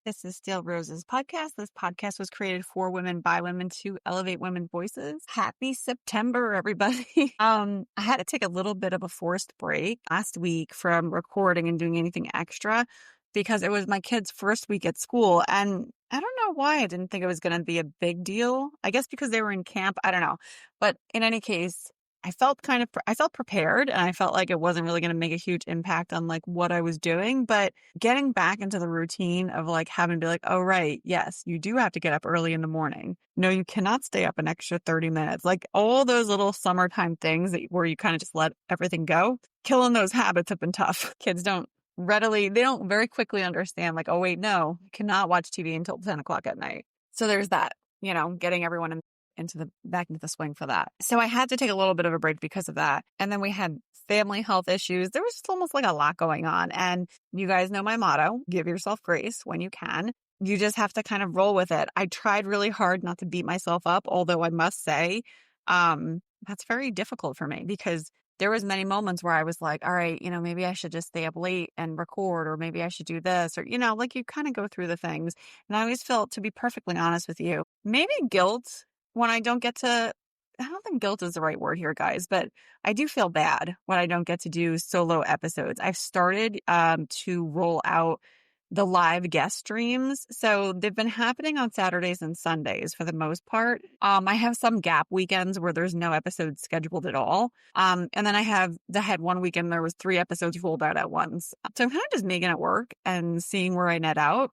This is Still Rose's podcast. This podcast was created for women by women to elevate women's voices. Happy September, everybody. I had to take a little bit of a forced break last week from recording and doing anything extra because it was my kid's first week at school. And I don't know why I didn't think it was going to be a big deal. I guess because they were in camp. I don't know. But in any case, I felt prepared, and I felt like it wasn't really going to make a huge impact on like what I was doing. But getting back into the routine of like having to be like, oh, right, yes, you do have to get up early in the morning. No, you cannot stay up an extra 30 minutes. Like all those little summertime things where you kind of just let everything go. Killing those habits have been tough. Kids they don't very quickly understand like, oh, wait, no, you cannot watch TV until 10 o'clock at night. So there's that, getting everyone back into the swing for that. So I had to take a little bit of a break because of that. And then we had family health issues. There was just almost like a lot going on. And you guys know my motto, give yourself grace when you can. You just have to kind of roll with it. I tried really hard not to beat myself up, although I must say, that's very difficult for me because there was many moments where I was like, all right, maybe I should just stay up late and record, or maybe I should do this, or, like you kind of go through the things. And I always felt, to be perfectly honest with you, maybe guilt when I don't get to, I don't think guilt is the right word here, guys, but I do feel bad when I don't get to do solo episodes. I've started to roll out the live guest streams. So they've been happening on Saturdays and Sundays for the most part. I have some gap weekends where there's no episodes scheduled at all. And then I had one weekend there was 3 episodes rolled out at once. So I'm kind of just making it work and seeing where I net out.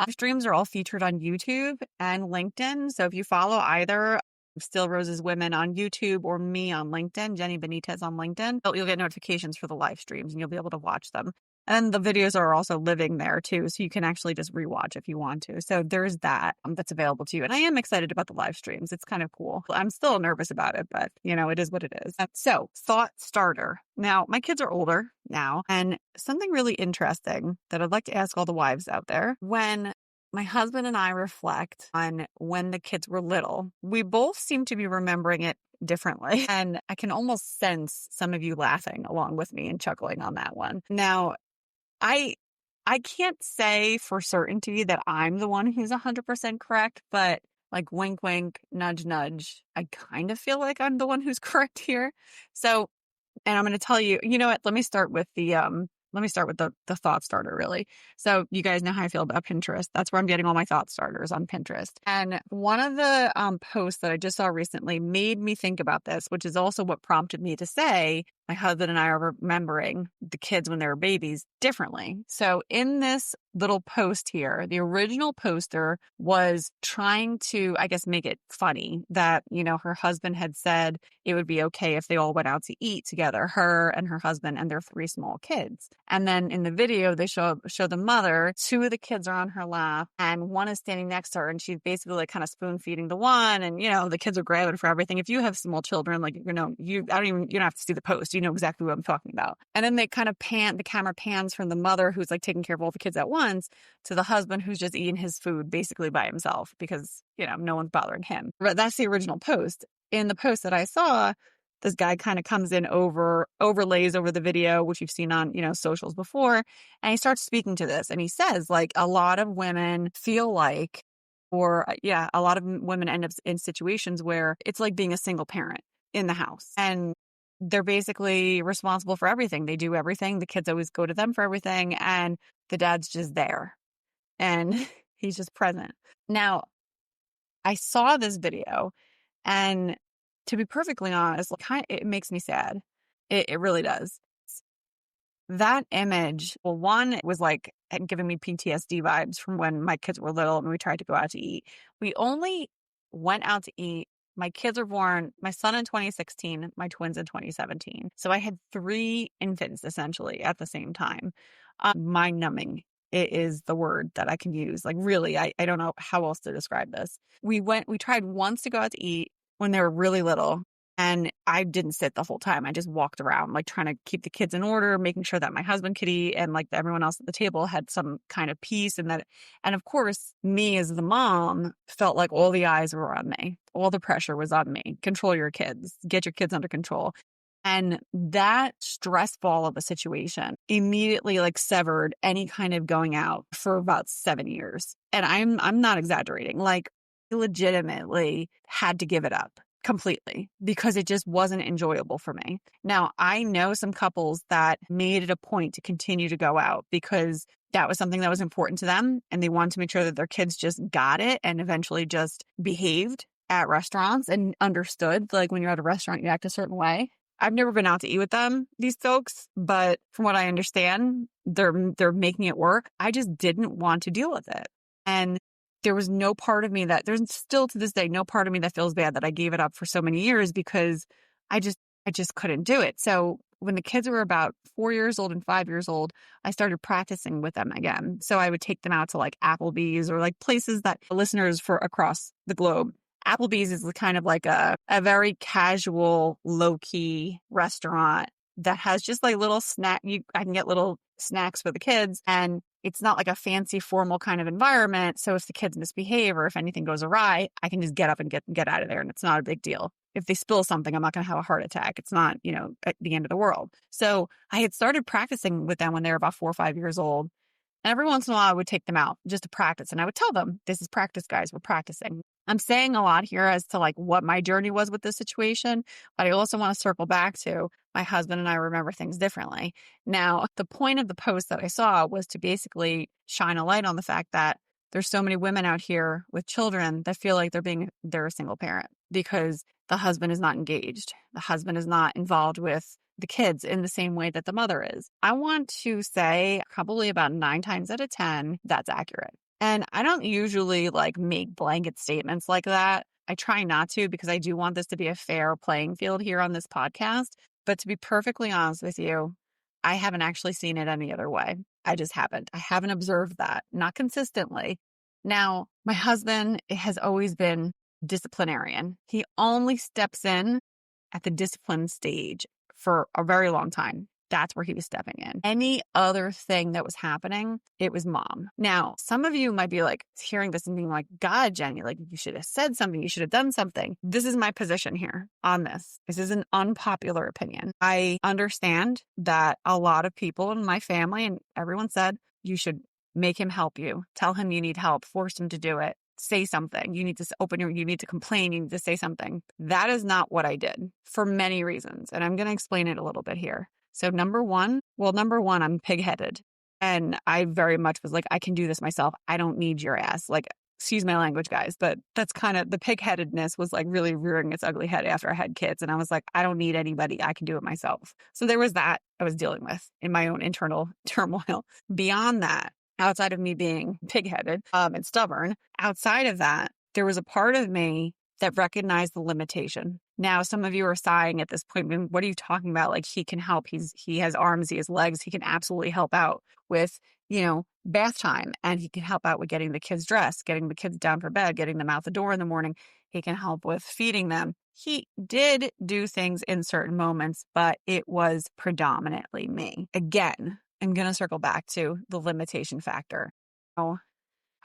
Streams are all featured on YouTube and LinkedIn. So if you follow either Still Roses Women on YouTube or me on LinkedIn, Jenny Benitez on LinkedIn, you'll get notifications for the live streams and you'll be able to watch them. And the videos are also living there too. So you can actually just rewatch if you want to. So there's that that's available to you. And I am excited about the live streams. It's kind of cool. I'm still nervous about it, but it is what it is. So thought starter. Now my kids are older now, and something really interesting that I'd like to ask all the wives out there. When my husband and I reflect on when the kids were little, we both seem to be remembering it differently. And I can almost sense some of you laughing along with me and chuckling on that one. Now, I can't say for certainty that I'm the one who's 100% correct, but like wink, wink, nudge, nudge, I kind of feel like I'm the one who's correct here. So, and I'm going to tell you, you know what, let me start with the thought starter, really. So you guys know how I feel about Pinterest. That's where I'm getting all my thought starters, on Pinterest. And one of the posts that I just saw recently made me think about this, which is also what prompted me to say my husband and I are remembering the kids when they were babies differently. So in this little post here, the original poster was trying to, I guess, make it funny that, her husband had said it would be okay if they all went out to eat together, her and her husband and their 3 small kids. And then in the video, they show the mother, 2 of the kids are on her lap and one is standing next to her, and she's basically like kind of spoon feeding the one. And, the kids are grabbing for everything. If you have small children, like, you don't have to see the post. You know exactly what I'm talking about. And then they kind of the camera pans from the mother who's like taking care of all the kids at once to the husband who's just eating his food basically by himself because, no one's bothering him. But that's the original post. In the post that I saw, this guy kind of comes in overlays over the video, which you've seen on, socials before. And he starts speaking to this. And he says, like, a lot of women feel like, a lot of women end up in situations where it's like being a single parent in the house. And they're basically responsible for everything. They do everything. The kids always go to them for everything. And the dad's just there. And he's just present. Now, I saw this video, and to be perfectly honest, it makes me sad. It really does. That image, well, one, it was like giving me PTSD vibes from when my kids were little and we tried to go out to eat. We only went out to eat. My kids were born, my son in 2016, my twins in 2017. So I had 3 infants essentially at the same time. Mind numbing. It is the word that I can use. Like, really, I don't know how else to describe this. We tried once to go out to eat when they were really little. And I didn't sit the whole time. I just walked around, like trying to keep the kids in order, making sure that my husband could eat and like everyone else at the table had some kind of peace. And of course, me as the mom felt like all the eyes were on me. All the pressure was on me. Control your kids, get your kids under control. And that stress ball of a situation immediately like severed any kind of going out for about 7 years. And I'm not exaggerating. Like, legitimately had to give it up completely because it just wasn't enjoyable for me. Now, I know some couples that made it a point to continue to go out because that was something that was important to them and they wanted to make sure that their kids just got it and eventually just behaved at restaurants and understood, like, when you're at a restaurant, you act a certain way. I've never been out to eat with them, these folks, but from what I understand, they're making it work. I just didn't want to deal with it. And there was no part of me that, there's still to this day no part of me that feels bad that I gave it up for so many years because I just couldn't do it. So when the kids were about 4 years old and 5 years old, I started practicing with them again. So I would take them out to like Applebee's or like places that listeners for across the globe. Applebee's is kind of like a very casual, low-key restaurant that has just like little I can get little snacks for the kids, and it's not like a fancy formal kind of environment. So if the kids misbehave or if anything goes awry, I can just get up and get out of there, and it's not a big deal. If they spill something, I'm not going to have a heart attack. It's not, at the end of the world. So I had started practicing with them when they were about 4 or 5 years old. And every once in a while, I would take them out just to practice. And I would tell them, this is practice, guys. We're practicing. I'm saying a lot here as to like what my journey was with this situation, but I also want to circle back to my husband and I remember things differently. Now, the point of the post that I saw was to basically shine a light on the fact that there's so many women out here with children that feel like they're a single parent because the husband is not engaged. The husband is not involved with the kids in the same way that the mother is. I want to say probably about 9 times out of 10, that's accurate. And I don't usually like make blanket statements like that. I try not to because I do want this to be a fair playing field here on this podcast. But to be perfectly honest with you, I haven't actually seen it any other way. I just haven't. I haven't observed that, not consistently. Now, my husband has always been disciplinarian. He only steps in at the discipline stage for a very long time. That's where he was stepping in. Any other thing that was happening, it was mom. Now, some of you might be like hearing this and being like, God, Jenny, like you should have said something. You should have done something. This is my position here on this. This is an unpopular opinion. I understand that a lot of people in my family and everyone said, you should make him help you. Tell him you need help. Force him to do it. Say something. You need to you need to complain. You need to say something. That is not what I did for many reasons. And I'm going to explain it a little bit here. So number one, I'm pig-headed. And I very much was like, I can do this myself. I don't need your ass. Like, excuse my language, guys, but that's kind of the pig-headedness was like really rearing its ugly head after I had kids. And I was like, I don't need anybody. I can do it myself. So there was that I was dealing with in my own internal turmoil. Beyond that, outside of me being pig-headed and stubborn, outside of that, there was a part of me that recognized the limitation. Now, some of you are sighing at this point. I mean, what are you talking about? Like, he can help. He has arms, he has legs. He can absolutely help out with, bath time. And he can help out with getting the kids dressed, getting the kids down for bed, getting them out the door in the morning. He can help with feeding them. He did do things in certain moments, but it was predominantly me. Again, I'm going to circle back to the limitation factor. Oh,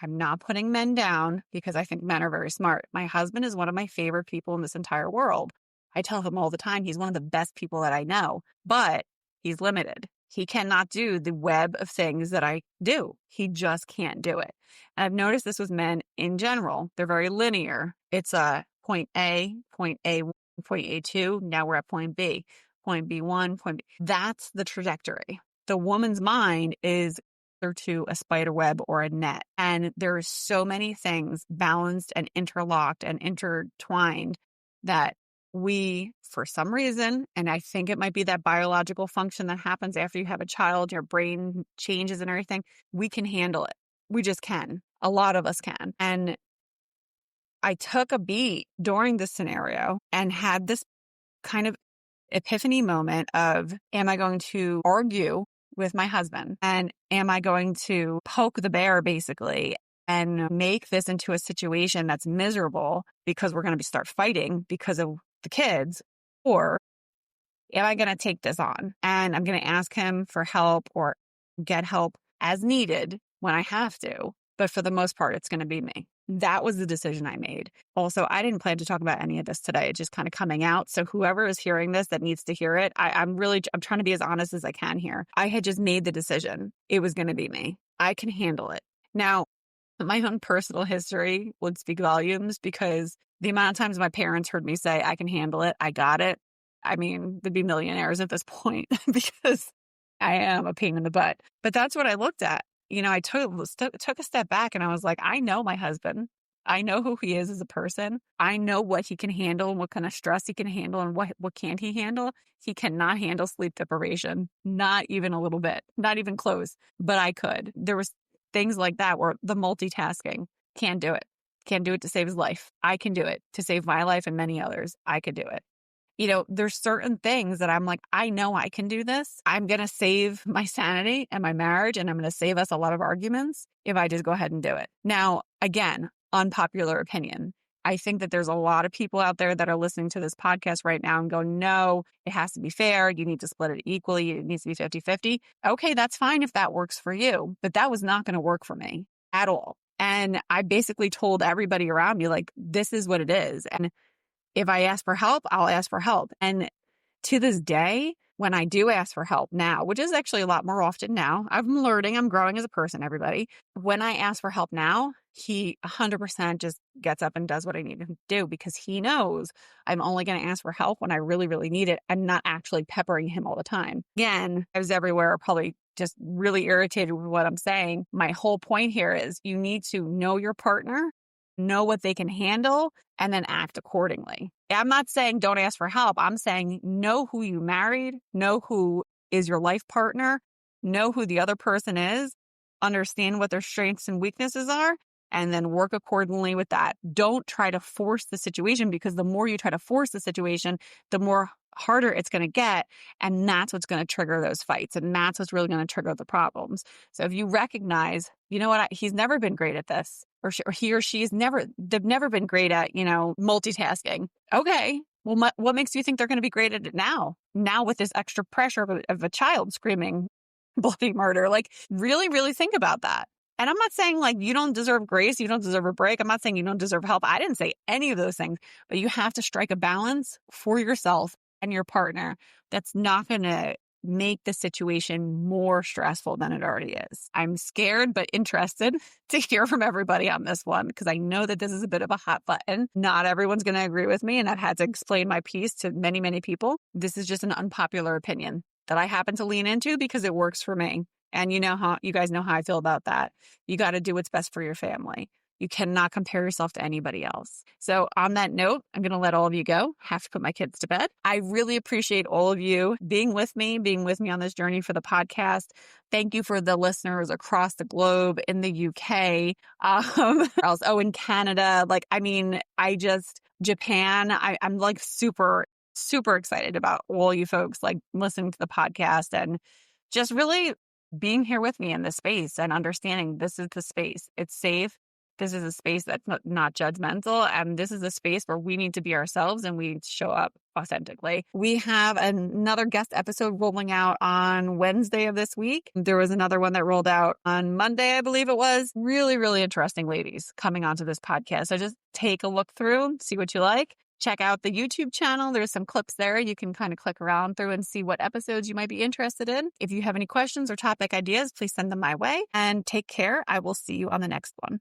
I'm not putting men down because I think men are very smart. My husband is one of my favorite people in this entire world. I tell him all the time, he's one of the best people that I know, but he's limited. He cannot do the web of things that I do. He just can't do it. And I've noticed this with men in general. They're very linear. It's a point A, point A1, point A2. Now we're at point B, point B1, point B. That's the trajectory. The woman's mind is to a spider web or a net. And there are so many things balanced and interlocked and intertwined that we, for some reason, and I think it might be that biological function that happens after you have a child, your brain changes and everything, we can handle it. We just can. A lot of us can. And I took a beat during this scenario and had this kind of epiphany moment of, am I going to argue with my husband? And am I going to poke the bear basically and make this into a situation that's miserable because we're going to start fighting because of the kids? Or am I going to take this on and I'm going to ask him for help or get help as needed when I have to, but for the most part, it's going to be me. That was the decision I made. Also, I didn't plan to talk about any of this today. It's just kind of coming out. So whoever is hearing this that needs to hear it, I'm trying to be as honest as I can here. I had just made the decision. It was going to be me. I can handle it. Now, my own personal history would speak volumes because the amount of times my parents heard me say, I can handle it, I got it. I mean, they'd be millionaires at this point because I am a pain in the butt. But that's what I looked at. I took a step back and I was like, I know my husband. I know who he is as a person. I know what he can handle and what kind of stress he can handle and what can't he handle. He cannot handle sleep deprivation, not even a little bit, not even close, but I could. There was things like that where the multitasking, can't do it. Can't do it to save his life. I can do it to save my life and many others. I could do it. There's certain things that I'm like, I know I can do this. I'm going to save my sanity and my marriage, and I'm going to save us a lot of arguments if I just go ahead and do it. Now, again, unpopular opinion. I think that there's a lot of people out there that are listening to this podcast right now and go, no, it has to be fair. You need to split it equally. It needs to be 50-50. Okay, that's fine if that works for you, but that was not going to work for me at all. And I basically told everybody around me, like, this is what it is. And if I ask for help, I'll ask for help. And to this day, when I do ask for help now, which is actually a lot more often now, I'm learning, I'm growing as a person, everybody. When I ask for help now, he 100% just gets up and does what I need him to do because he knows I'm only going to ask for help when I really, really need it. I'm not actually peppering him all the time. Again, I was everywhere, probably just really irritated with what I'm saying. My whole point here is you need to know your partner, know what they can handle, and then act accordingly. I'm not saying don't ask for help. I'm saying know who you married, know who is your life partner, know who the other person is, understand what their strengths and weaknesses are, and then work accordingly with that. Don't try to force the situation because the more you try to force the situation, the more harder it's going to get. And that's what's going to trigger those fights. And that's what's really going to trigger the problems. So if you recognize, you know what, he's never been great at this, or he or she's they've never been great at, multitasking. Okay. Well, what makes you think they're going to be great at it now? Now with this extra pressure of a child screaming bloody murder, like really, really think about that. And I'm not saying like you don't deserve grace, you don't deserve a break. I'm not saying you don't deserve help. I didn't say any of those things, but you have to strike a balance for yourself and your partner that's not going to make the situation more stressful than it already is. I'm scared but interested to hear from everybody on this one because I know that this is a bit of a hot button. Not everyone's going to agree with me, and I've had to explain my piece to many, many people. This is just an unpopular opinion that I happen to lean into because it works for me. And you guys know how I feel about that. You got to do what's best for your family. You cannot compare yourself to anybody else. So on that note, I'm going to let all of you go. I have to put my kids to bed. I really appreciate all of you being with me on this journey for the podcast. Thank you for the listeners across the globe, in the UK, in Canada. Japan. I'm like super, super excited about all you folks like listening to the podcast and just really being here with me in this space and understanding this is the space. It's safe. This is a space that's not judgmental. And this is a space where we need to be ourselves and we need to show up authentically. We have another guest episode rolling out on Wednesday of this week. There was another one that rolled out on Monday, I believe it was. Really, really interesting ladies coming onto this podcast. So just take a look through, see what you like. Check out the YouTube channel. There's some clips there. You can kind of click around through and see what episodes you might be interested in. If you have any questions or topic ideas, please send them my way. And take care. I will see you on the next one.